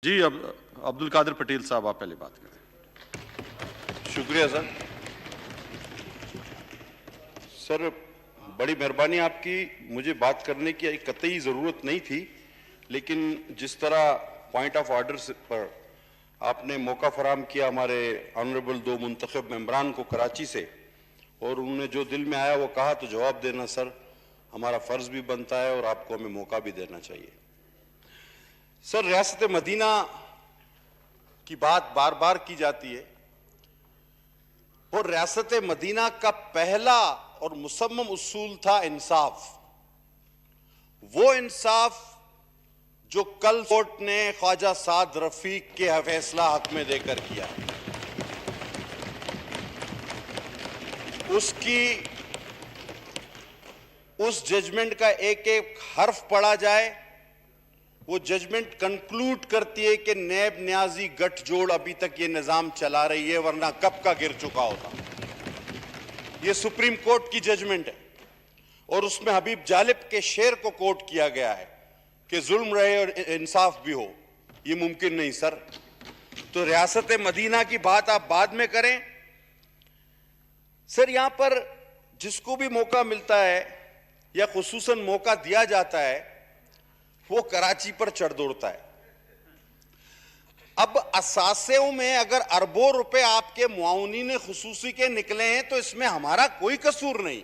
जी, अब अब्दुल कादिर पटेल साहब आप पहले बात करें। शुक्रिया सर। सर, बड़ी मेहरबानी आपकी। मुझे बात करने की कतई ज़रूरत नहीं थी, लेकिन जिस तरह पॉइंट ऑफ ऑर्डर पर आपने मौका फराहम किया हमारे ऑनरेबल दो मुंतखब मेंबरान को कराची से, और उन्होंने जो दिल में आया वो कहा, तो जवाब देना सर हमारा फ़र्ज़ भी बनता है और आपको हमें मौका भी देना चाहिए। सर, रियासत मदीना की बात बार बार की जाती है और रियासत मदीना का पहला और मुसम्मम उसूल था इंसाफ। वो इंसाफ जो कल कोर्ट ने ख्वाजा साद रफीक के फैसला हक में देकर किया, उस जजमेंट का एक एक हर्फ पढ़ा जाए, वो जजमेंट कंक्लूड करती है कि नैब न्याजी गठजोड़ अभी तक ये निजाम चला रही है, वरना कब का गिर चुका होता। ये सुप्रीम कोर्ट की जजमेंट है और उसमें हबीब जालिब के शेर को कोट किया गया है कि जुल्म रहे और इंसाफ भी हो। ये मुमकिन नहीं सर। तो रियासत मदीना की बात आप बाद में करें। सर, यहां पर जिसको भी मौका मिलता है या खुसूसन मौका दिया जाता है, वो कराची पर चढ़ दौड़ता है। अब असासेओं में अगर अरबों रुपए आपके मुआवनीन खुसूसी के निकले हैं, तो इसमें हमारा कोई कसूर नहीं।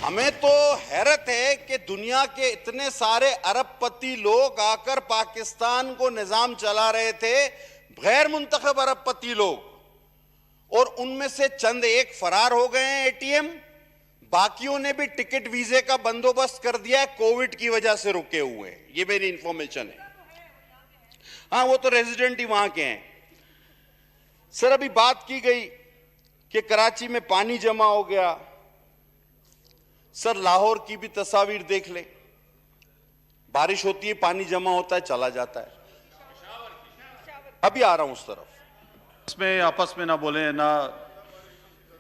हमें तो हैरत है कि दुनिया के इतने सारे अरबपति लोग आकर पाकिस्तान को निजाम चला रहे थे, गैर मुंतखब अरबपति लोग, और उनमें से चंद एक फरार हो गए हैं एटीएम, बाकियों ने भी टिकट वीजे का बंदोबस्त कर दिया है, कोविड की वजह से रुके हुए हैं। ये मेरी इंफॉर्मेशन है। हाँ, वो तो रेजिडेंट ही वहां के हैं। सर, अभी बात की गई कि कराची में पानी जमा हो गया। सर, लाहौर की भी तस्वीर देख ले। बारिश होती है, पानी जमा होता है, चला जाता है। अभी आ रहा हूं उस तरफ। इसमें आपस में ना बोलें, ना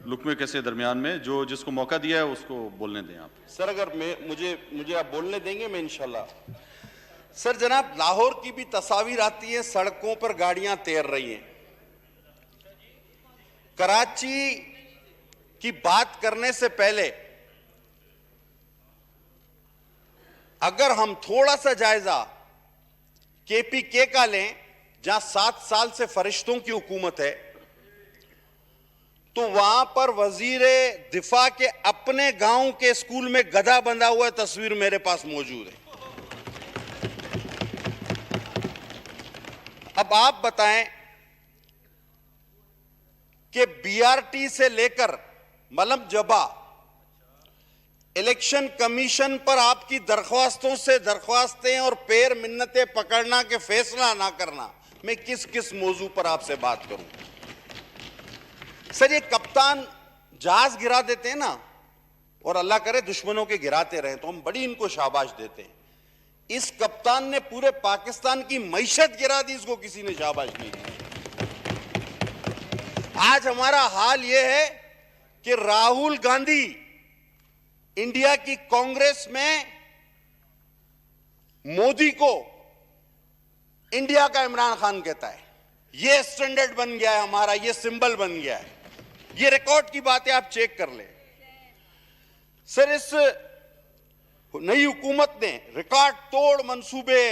लुकमे कैसे दरमियान में, जो जिसको मौका दिया है उसको बोलने दें आप। सर, अगर मुझे आप बोलने देंगे, मैं इंशाल्लाह। सर जनाब, लाहौर की भी तस्वीर आती है, सड़कों पर गाड़ियां तैर रही हैं। कराची की बात करने से पहले अगर हम थोड़ा सा जायजा केपीके का लें, जहां 7 साल से फरिश्तों की हुकूमत है, तो वहां पर वजीरे दिफा के अपने गांव के स्कूल में गधा बंधा हुआ तस्वीर मेरे पास मौजूद है। अब आप बताएं कि बीआरटी से लेकर मलम जबा इलेक्शन कमीशन पर आपकी दरख्वास्तों से दरख्वास्तें और पैर मिन्नतें पकड़ना के फैसला ना करना, मैं किस किस मौजू पर आपसे बात करूं। सर, ये कप्तान जहाज गिरा देते हैं ना, और अल्लाह करे दुश्मनों के गिराते रहे, तो हम बड़ी इनको शाबाश देते हैं। इस कप्तान ने पूरे पाकिस्तान की मईशत गिरा दी, इसको किसी ने शाबाश नहीं दी। आज हमारा हाल यह है कि राहुल गांधी इंडिया की कांग्रेस में मोदी को इंडिया का इमरान खान कहता है। यह स्टैंडर्ड बन गया है हमारा, यह सिंबल बन गया है। ये रिकॉर्ड की बातें आप चेक कर ले। सर, इस नई हुकूमत ने रिकॉर्ड तोड़ मंसूबे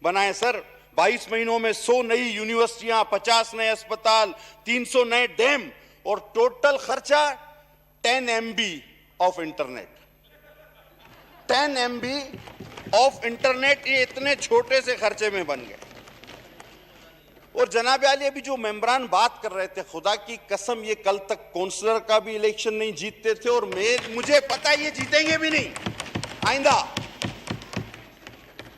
बनाए। सर, 22 महीनों में 100 नई यूनिवर्सिटियां, 50 नए अस्पताल, 300 नए डैम, और टोटल खर्चा 10 MB of internet. 10 MB of internet, ये इतने छोटे से खर्चे में बन गए। और जनाब आली, अभी जो मेंबरान बात कर रहे थे, खुदा की कसम ये कल तक काउंसलर का भी इलेक्शन नहीं जीतते थे, और मुझे पता है ये जीतेंगे भी नहीं आइंदा।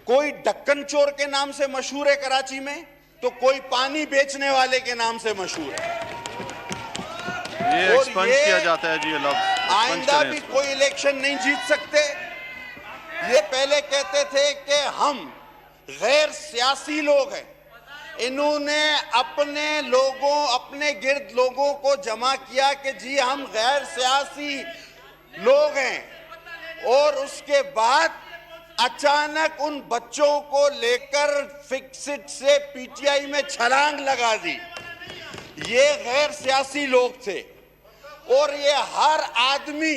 कोई डक्कन चोर के नाम से मशहूर है कराची में, तो कोई पानी बेचने वाले के नाम से मशहूर है। ये एक्सपंज किया जाता है जी, ये लफ्ज आइंदा भी कोई इलेक्शन नहीं जीत सकते। ये पहले कहते थे कि हम गैर सियासी लोग हैं। इन्होंने अपने लोगों, अपने गिर्द लोगों को जमा किया कि जी हम गैर सियासी लोग हैं, और उसके बाद अचानक उन बच्चों को लेकर फिक्सिट से पीटीआई में छलांग लगा दी। ये गैर सियासी लोग थे और ये हर आदमी,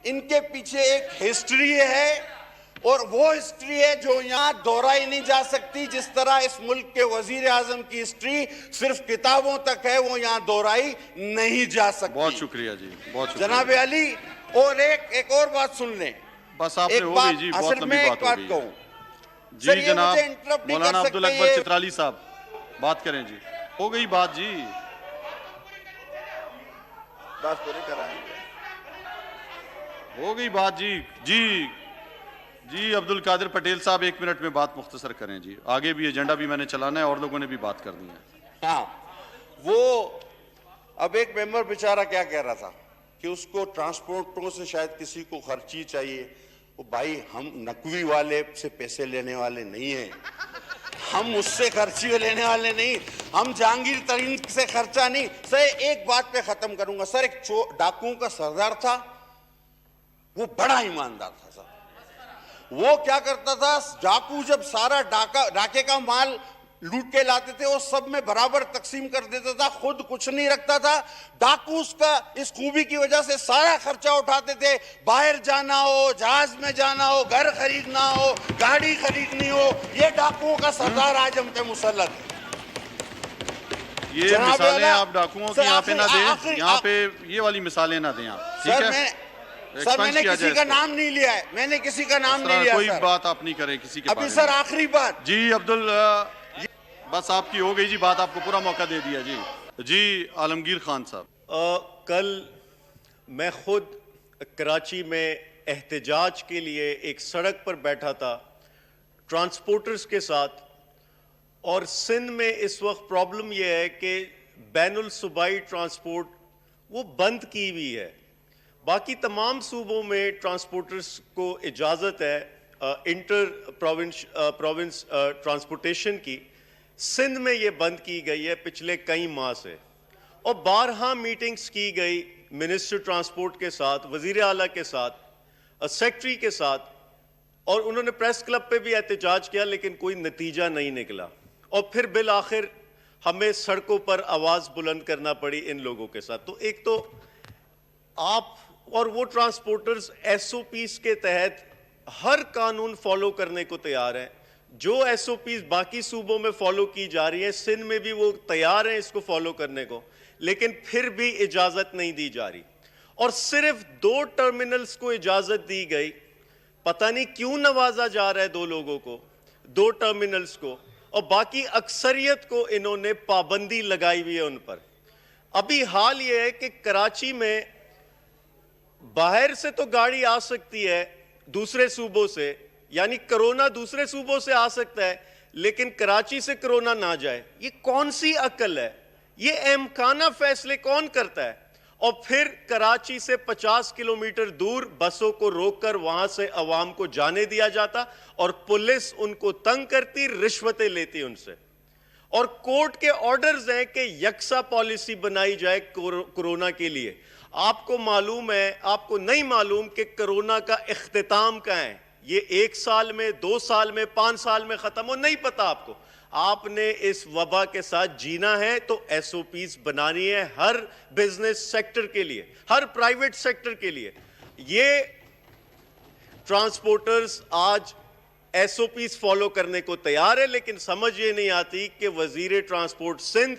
इनके पीछे एक हिस्ट्री है और वो हिस्ट्री है जो यहाँ दोहराई नहीं जा सकती। जिस तरह इस मुल्क के वजीर आजम की हिस्ट्री सिर्फ किताबों तक है, वो यहाँ दोहराई नहीं जा सकती। बहुत शुक्रिया जी, बहुत शुक्रिया जनाब अली। और एक और बात सुन लें, बस आपने हो गई जी, बहुत लंबी बात हो गई कहूं जी। जनाब मौलाना अब्दुल अकबर चित्राली साहब बात करें जी, हो गई बात जी, बात पूरी कराएंगे, हो गई बात जी। जी जी अब्दुल कादिर पटेल साहब 1 मिनट में बात मुख्तसर करें जी, आगे भी एजेंडा भी मैंने चलाना है और लोगों ने भी बात करनी है। हाँ, वो अब एक मेंबर बेचारा क्या कह रहा था कि उसको ट्रांसपोर्टरों से शायद किसी को खर्ची चाहिए। वो भाई, हम नकवी वाले से पैसे लेने वाले नहीं हैं, हम उससे खर्ची लेने वाले नहीं, हम जहांगीर तरीन से खर्चा नहीं। सर एक बात पे खत्म करूंगा सर, एक डाकुओं का सरदार था, वो बड़ा ईमानदार था सर। वो क्या करता था, डाकू जब सारा डाके का माल लूट के लाते थे वो सब में बराबर तकसीम कर देता था, खुद कुछ नहीं रखता था। डाकू उसका इस खूबी की वजह से सारा खर्चा उठाते थे। बाहर जाना हो, जहाज में जाना हो, घर खरीदना हो, गाड़ी खरीदनी हो, ये डाकुओं का सरदार आज हम पे मुसल्लत है। ये मिसालें आप डाकुओं की यहाँ पे ना दें, यहाँ पे ये वाली मिसालें ना दें आप, ठीक है? सर मैंने किसी का नाम नहीं लिया है, मैंने किसी का नाम नहीं लिया। कोई बात आप नहीं करें किसी के अभी सर आखिरी बात जी। अब्दुल बस आपकी हो गई जी बात, आपको पूरा मौका दे दिया जी। जी आलमगीर खान साहब। कल मैं खुद कराची में एहतजाज के लिए एक सड़क पर बैठा था ट्रांसपोर्टर्स के साथ, और सिंध में इस वक्त प्रॉब्लम यह है कि बैनुल सूबाई ट्रांसपोर्ट वो बंद की हुई है। बाकी तमाम सूबों में ट्रांसपोर्टर्स को इजाज़त है इंटर प्रोविंस ट्रांसपोर्टेशन की। सिंध में ये बंद की गई है पिछले कई माह से, और 12 मीटिंग्स की गई मिनिस्टर ट्रांसपोर्ट के साथ, वजीर आला के साथ, सेक्रेटरी के साथ, और उन्होंने प्रेस क्लब पे भी एहतजाज किया, लेकिन कोई नतीजा नहीं निकला। और फिर बिल आखिर हमें सड़कों पर आवाज़ बुलंद करना पड़ी इन लोगों के साथ। तो एक तो आप और वो ट्रांसपोर्टर्स SOPs के तहत हर कानून फॉलो करने को तैयार हैं। जो SOPs बाकी सूबों में फॉलो की जा रही है, सिंध में भी वो तैयार हैं इसको फॉलो करने को, लेकिन फिर भी इजाज़त नहीं दी जा रही। और सिर्फ 2 टर्मिनल्स को इजाज़त दी गई, पता नहीं क्यों नवाजा जा रहा है 2 लोगों को, 2 टर्मिनल्स को, और बाकी अक्सरियत को इन्होंने पाबंदी लगाई हुई है उन पर। अभी हाल ये है कि कराची में बाहर से तो गाड़ी आ सकती है दूसरे सूबों से, यानी कोरोना दूसरे सूबों से आ सकता है, लेकिन कराची से कोरोना ना जाए। ये कौन सी अक्ल है? ये अहमकाना फैसले कौन करता है? और फिर कराची से 50 किलोमीटर दूर बसों को रोककर वहां से अवाम को जाने दिया जाता, और पुलिस उनको तंग करती, रिश्वतें लेती उनसे। और कोर्ट के ऑर्डर्स हैं कि यकसा पॉलिसी बनाई जाए कोरोना के लिए। आपको मालूम है, आपको नहीं मालूम कि कोरोना का इख्तिताम कहाँ है? ये 1 साल में, 2 साल में, 5 साल में खत्म हो, नहीं पता आपको। आपने इस वबा के साथ जीना है तो SOPs बनानी है हर बिजनेस सेक्टर के लिए, हर प्राइवेट सेक्टर के लिए। ये ट्रांसपोर्टर्स आज SOPs फॉलो करने को तैयार है, लेकिन समझ ये नहीं आती कि वजीर ट्रांसपोर्ट सिंध,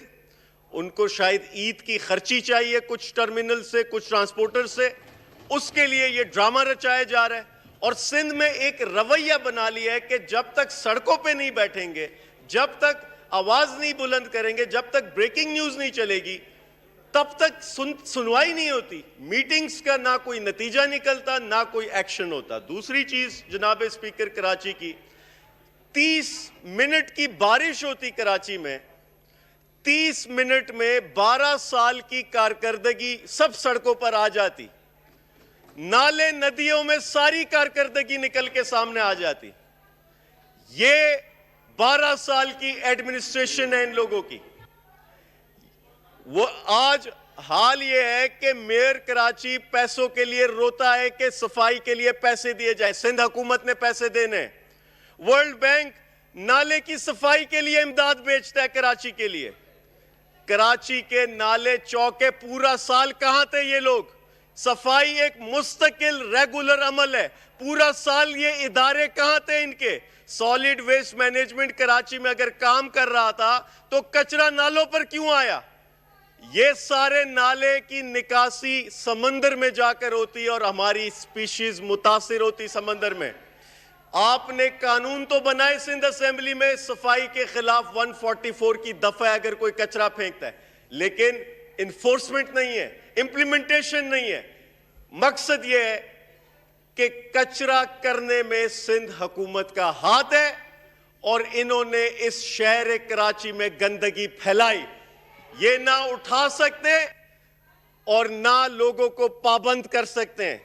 उनको शायद ईद की खर्ची चाहिए कुछ टर्मिनल से, कुछ ट्रांसपोर्टर से, उसके लिए ये ड्रामा रचाया जा रहा है। और सिंध में एक रवैया बना लिया है कि जब तक सड़कों पे नहीं बैठेंगे, जब तक आवाज नहीं बुलंद करेंगे, जब तक ब्रेकिंग न्यूज नहीं चलेगी, तब तक सुनवाई नहीं होती। मीटिंग्स का ना कोई नतीजा निकलता, ना कोई एक्शन होता। दूसरी चीज जनाब स्पीकर, कराची की 30 मिनट की बारिश होती कराची में, 30 मिनट में 12 साल की कारकर्दगी सब सड़कों पर आ जाती, नाले नदियों में सारी कारकर्दगी निकल के सामने आ जाती। ये 12 साल की एडमिनिस्ट्रेशन है इन लोगों की। वो आज हाल ये है कि मेयर कराची पैसों के लिए रोता है कि सफाई के लिए पैसे दिए जाए। सिंध हुकूमत ने पैसे देने, वर्ल्ड बैंक नाले की सफाई के लिए इमदाद भेजता है कराची के लिए। कराची के नाले चौके पूरा साल कहां थे ये लोग? सफाई एक मुस्तकिल रेगुलर अमल है, पूरा साल ये इदारे कहां थे इनके? सॉलिड वेस्ट मैनेजमेंट कराची में अगर काम कर रहा था तो कचरा नालों पर क्यों आया? ये सारे नाले की निकासी समंदर में जाकर होती है और हमारी स्पीशीज मुतासिर होती समंदर में। आपने कानून तो बनाए सिंध असेंबली में सफाई के खिलाफ 144 की दफा अगर कोई कचरा फेंकता है, लेकिन इन्फोर्समेंट नहीं है, इंप्लीमेंटेशन नहीं है। मकसद यह है कि कचरा करने में सिंध हुकूमत का हाथ है और इन्होंने इस शहर कराची में गंदगी फैलाई। ये ना उठा सकते और ना लोगों को पाबंद कर सकते हैं।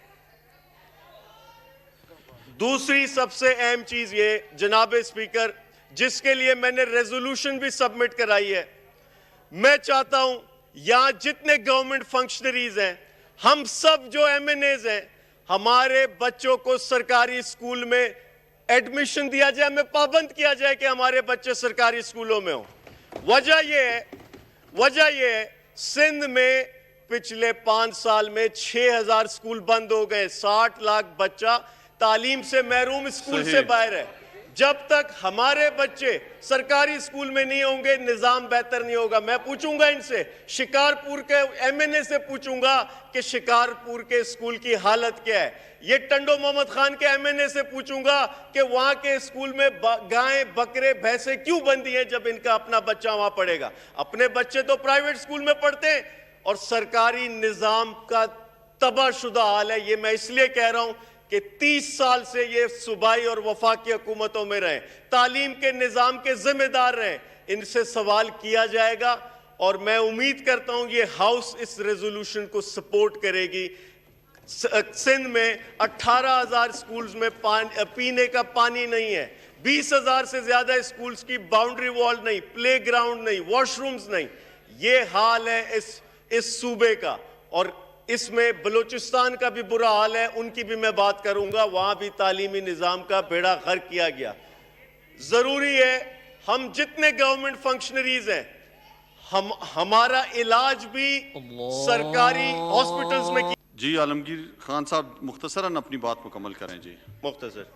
दूसरी सबसे अहम चीज ये जनाब स्पीकर, जिसके लिए मैंने रेजोल्यूशन भी सबमिट कराई है, मैं चाहता हूं यहां जितने गवर्नमेंट फंक्शनरीज हैं, हम सब जो एमएनएज हैं, हमारे बच्चों को सरकारी स्कूल में एडमिशन दिया जाए, हमें पाबंद किया जाए कि हमारे बच्चे सरकारी स्कूलों में हो। वजह यह है सिंध में पिछले 5 साल में 6000 स्कूल बंद हो गए, 60 लाख बच्चा तालीम से महरूम स्कूल से बाहर है। जब तक हमारे बच्चे सरकारी स्कूल में नहीं होंगे, निजाम बेहतर नहीं होगा। मैं पूछूंगा इनसे, शिकारपुर के एमएनए से पूछूंगा कि शिकारपुर के स्कूल की हालत क्या है। ये टंडो मोहम्मद खान के एमएनए से पूछूंगा कि वहां के स्कूल में गायें बकरे भैंसे क्यों बंदी हैं जब इनका अपना बच्चा वहां पढ़ेगा। अपने बच्चे तो प्राइवेट स्कूल में पढ़ते हैं और सरकारी निजाम का तबाहशुदा हाल है। ये मैं इसलिए कह रहा हूं कि 30 साल से ये सूबाई और वफाकी हुकूमतों में रहे, तालीम के निजाम के जिम्मेदार रहे, इनसे सवाल किया जाएगा और मैं उम्मीद करता हूं ये हाउस इस रेजोल्यूशन को सपोर्ट करेगी। सिंध में 18,000 स्कूल्स में पीने का पानी नहीं है, 20,000 से ज्यादा स्कूल्स की बाउंड्री वॉल नहीं, प्ले ग्राउंड नहीं, वॉशरूम्स नहीं। ये हाल है इस सूबे का और इसमें बलूचिस्तान का भी बुरा हाल है, उनकी भी मैं बात करूंगा। वहां भी तालीमी निजाम का बेड़ा गर्क किया गया। जरूरी है हम जितने गवर्नमेंट फंक्शनरीज हैं, हमारा इलाज भी सरकारी हॉस्पिटल्स में जी आलमगीर खान साहब मुख्तसरन अपनी बात मुकम्मल करें जी। मुख्तसर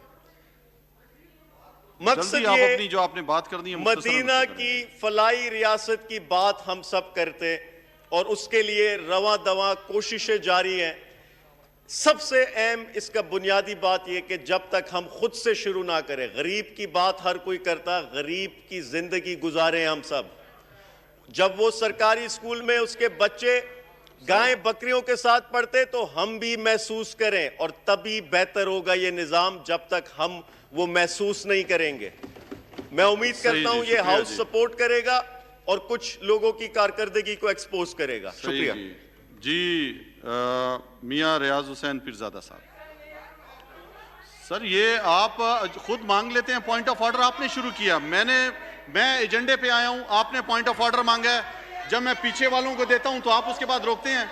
मकसद आप ये अपनी जो आपने बात करनी है मदीना की फलाई रियासत की बात हम सब करते और उसके लिए रवा दवा कोशिशें जारी हैं। सबसे अहम इसका बुनियादी बात यह कि जब तक हम खुद से शुरू ना करें, गरीब की बात हर कोई करता, गरीब की जिंदगी गुजारें हम सब। जब वो सरकारी स्कूल में उसके बच्चे गाय बकरियों के साथ पढ़ते तो हम भी महसूस करें और तभी बेहतर होगा ये निजाम। जब तक हम वो महसूस नहीं करेंगे, मैं उम्मीद करता हूं ये हाउस सपोर्ट करेगा और कुछ लोगों की कारकर्दगी को एक्सपोज करेगा। शुक्रिया जी। मियां रियाज हुसैन पीरजादा साहब, सर ये आप खुद मांग लेते हैं पॉइंट ऑफ ऑर्डर, आपने शुरू किया। मैं एजेंडे पे आया हूं, आपने पॉइंट ऑफ ऑर्डर मांगा है। जब मैं पीछे वालों को देता हूं तो आप उसके बाद रोकते हैं।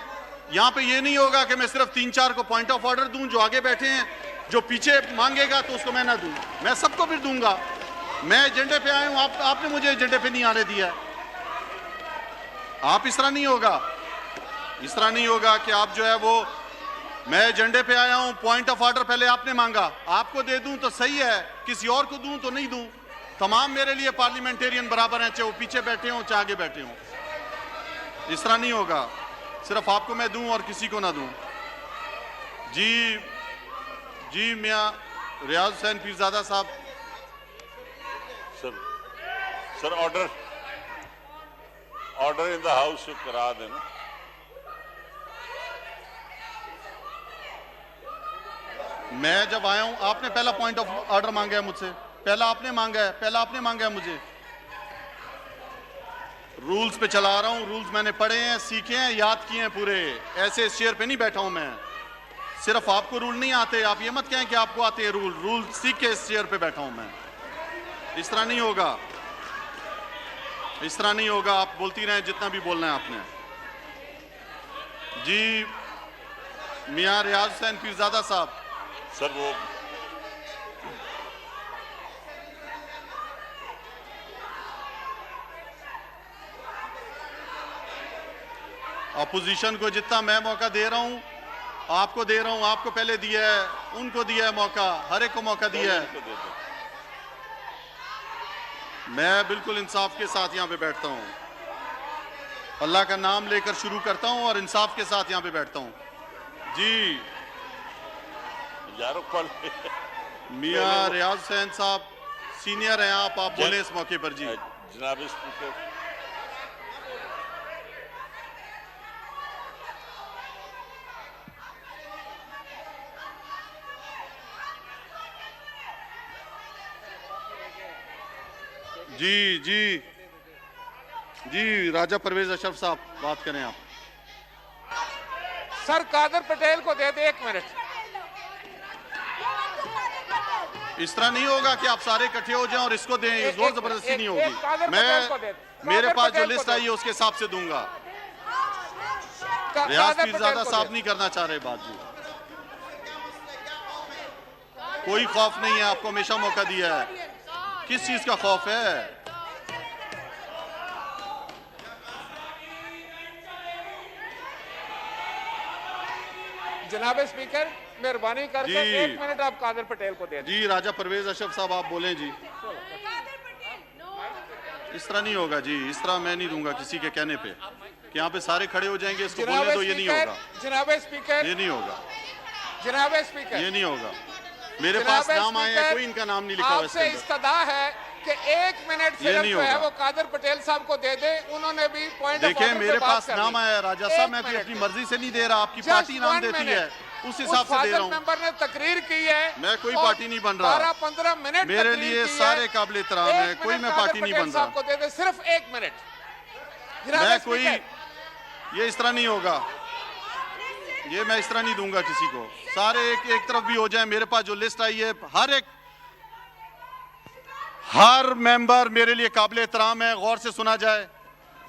यहां पे ये नहीं होगा कि मैं सिर्फ 3-4 को पॉइंट ऑफ ऑर्डर दूं, जो आगे बैठे हैं, जो पीछे मांगेगा तो उसको मैं ना दूं, मैं सबको फिर दूंगा। मैं एजेंडे पे आया हूं, आपने मुझे एजेंडे पे नहीं आने दिया है। आप इस तरह नहीं होगा, इस तरह नहीं होगा कि आप जो है वो, मैं एजेंडे पे आया हूं, पॉइंट ऑफ ऑर्डर पहले आपने मांगा, आपको दे दूं तो सही है, किसी और को दूं तो नहीं दूं। तमाम मेरे लिए पार्लियामेंटेरियन बराबर हैं, चाहे वो पीछे बैठे हों चाहे आगे बैठे हों। इस तरह नहीं होगा, सिर्फ आपको मैं दूं और किसी को ना दूं। जी मियां रियाज हुसैन पीरजादा साहब। Sir order in the house करा देना। मैं जब आया हूं, आपने पहला पॉइंट ऑफ ऑर्डर मांगा है मुझसे, पहला आपने मांगा है मुझे। रूल्स पे चला रहा हूं, रूल्स मैंने पढ़े हैं, सीखे हैं, याद किए हैं पूरे। ऐसे इस चेयर पे नहीं बैठा हूं मैं। सिर्फ आपको रूल नहीं आते, आप ये मत कहें कि आपको आते हैं रूल सीख के इस चेयर पे बैठा हूं मैं। इस तरह नहीं होगा, इस तरह नहीं होगा। आप बोलती रहें जितना भी बोलना है आपने। जी मियां रियाज हुसैन पीरजादा साहब। सर वो अपोजिशन को जितना मैं मौका दे रहा हूं, आपको दे रहा हूं, आपको पहले दिया है, उनको दिया है मौका, हर एक को मौका दिया है। मैं बिल्कुल इंसाफ के साथ यहां पे बैठता हूं, अल्लाह का नाम लेकर शुरू करता हूं और इंसाफ के साथ यहां पे बैठता हूं। जी मियां रियाज हुसैन साहब सीनियर हैं, आप बोले इस मौके पर। जी जनाब स्पीकर, जी जी जी राजा परवेज अशरफ साहब बात करें आप। सर कादर पटेल को दे दे 1 मिनट। इस तरह नहीं होगा कि आप सारे इकट्ठे हो जाएं और इसको दें, जोर जबरदस्ती नहीं होगी। मेरे पास जो लिस्ट आई है उसके हिसाब से दूंगा। रियाज पीरजादा साहब नहीं करना चाह रहे बात। जी कोई खौफ नहीं है, आपको हमेशा मौका दिया है, किस चीज का खौफ है? जनाब स्पीकर मेहरबानी करके 1 मिनट आप कादर पटेल को दे दें। जी राजा परवेज अशरफ साहब आप बोलें। जी इस तरह नहीं होगा जी, इस तरह मैं नहीं दूंगा किसी के कहने पे कि यहाँ पे सारे खड़े हो जाएंगे, इसको बोलने दो। ये नहीं होगा जनाब स्पीकर, ये नहीं होगा जनाब स्पीकर, ये नहीं होगा। मेरे पास नाम आए हैं, कोई इनका नाम नहीं लिखा हुआ। आपसे इस्तदा है कि 1 मिनट सिर्फ जो है वो कादर पटेल साहब को दे दे। उन्होंने भी पॉइंट देखिए मेरे पास नाम आया राजा साहब, मैं कोई अपनी मर्जी से नहीं दे रहा, आपकी पार्टी नाम देती है उस हिसाब से दे रहा हूँ। मेंबर ने तकरीर की है, मैं कोई पार्टी नहीं बन रहा। 12-15 मिनट मेरे लिए सारे काबिल एहतराम है, कोई मैं पार्टी नहीं बन रहा। को दे दे सिर्फ 1 मिनट। मैं कोई ये इस तरह नहीं होगा, ये मैं इस तरह नहीं दूंगा किसी को। सारे एक तरफ भी हो जाए। मेरे पास जो लिस्ट आई है, हर मेंबर मेरे लिए काबिल एहतराम है, गौर से सुना जाए।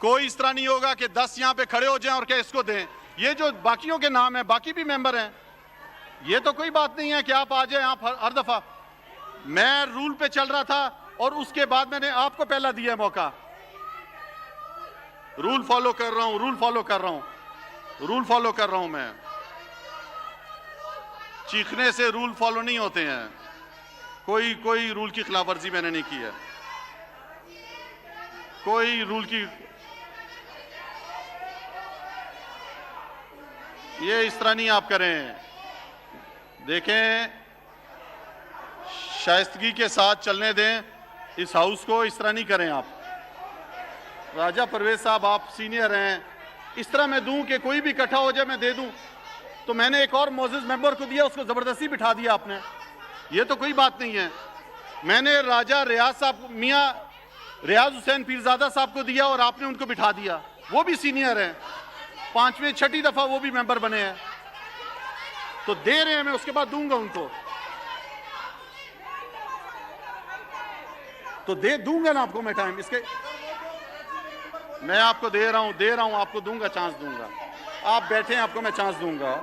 कोई इस तरह नहीं होगा कि 10 यहां पे खड़े हो जाएं और क्या इसको दें। ये जो बाकियों के नाम है, बाकी भी मेंबर हैं, ये तो कोई बात नहीं है कि आप आ जाए। आप हर दफा मैं रूल पे चल रहा था और उसके बाद मैंने आपको पहला दिया मौका। रूल फॉलो कर रहा हूं, रूल फॉलो कर रहा हूं, रूल फॉलो कर रहा हूं मैं। चीखने से रूल फॉलो नहीं होते हैं। कोई रूल की खिलाफ वर्जी मैंने नहीं की है, कोई रूल की। ये इस तरह नहीं आप करें। देखें शाइस्तगी के साथ चलने दें इस हाउस को, इस तरह नहीं करें आप। राजा परवेज साहब आप सीनियर हैं, इस तरह मैं दूं कि कोई भी इकट्ठा हो जाए मैं दे दूं, तो मैंने एक और मोअज़्ज़िज़ मेंबर को दिया, उसको जबरदस्ती बिठा दिया आपने। ये तो कोई बात नहीं है। मैंने राजा रियाज साहब मियां रियाज हुसैन पीरजादा साहब को दिया और आपने उनको बिठा दिया। वो भी सीनियर हैं, 5वीं 6ठी दफा वो भी मेंबर बने हैं, तो दे रहे हैं, मैं उसके बाद दूंगा उनको, तो दूंगा ना आपको मैं टाइम। इसके मैं आपको दे रहा हूं, आपको दूंगा, चांस दूंगा। आप बैठे हैं, आपको मैं चांस दूंगा।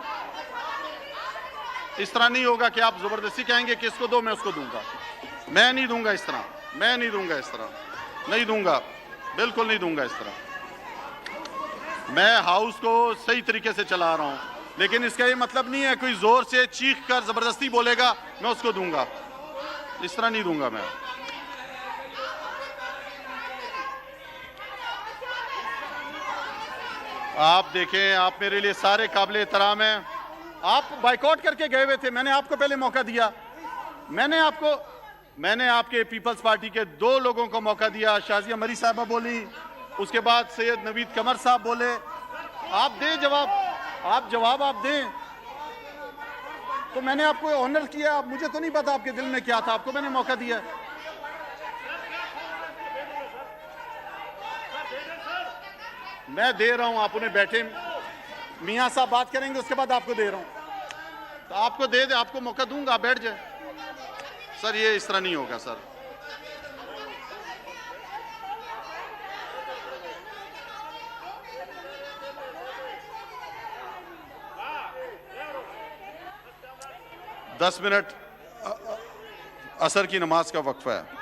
इस तरह नहीं होगा कि आप जबरदस्ती कहेंगे कि इसको दो मैं उसको दूंगा। मैं नहीं दूंगा इस तरह, मैं नहीं दूंगा इस तरह, नहीं दूंगा, बिल्कुल नहीं दूंगा इस तरह। मैं हाउस को सही तरीके से चला रहा हूं, लेकिन इसका ये मतलब नहीं है कोई जोर से चीख कर जबरदस्ती बोलेगा मैं उसको दूंगा। इस तरह नहीं दूंगा मैं। आप देखें, आप मेरे लिए सारे काबिल एहतराम हैं। आप बाइकआउट करके गए हुए थे, मैंने आपको पहले मौका दिया। मैंने आपके पीपल्स पार्टी के 2 लोगों को मौका दिया। शाजिया मरी साहबा बोली, उसके बाद सैयद नवीद कमर साहब बोले। आप दें जवाब, आप दें। तो मैंने आपको ऑनर किया। मुझे तो नहीं पता आपके दिल में क्या था, आपको मैंने मौका दिया। मैं दे रहा हूं, आप उन्हें बैठे मियां साहब बात करेंगे, उसके बाद आपको दे रहा हूं, तो आपको दे आपको मौका दूंगा, आप बैठ जाए। सर ये इस तरह नहीं होगा सर। दस मिनट असर की नमाज का वक्फा है।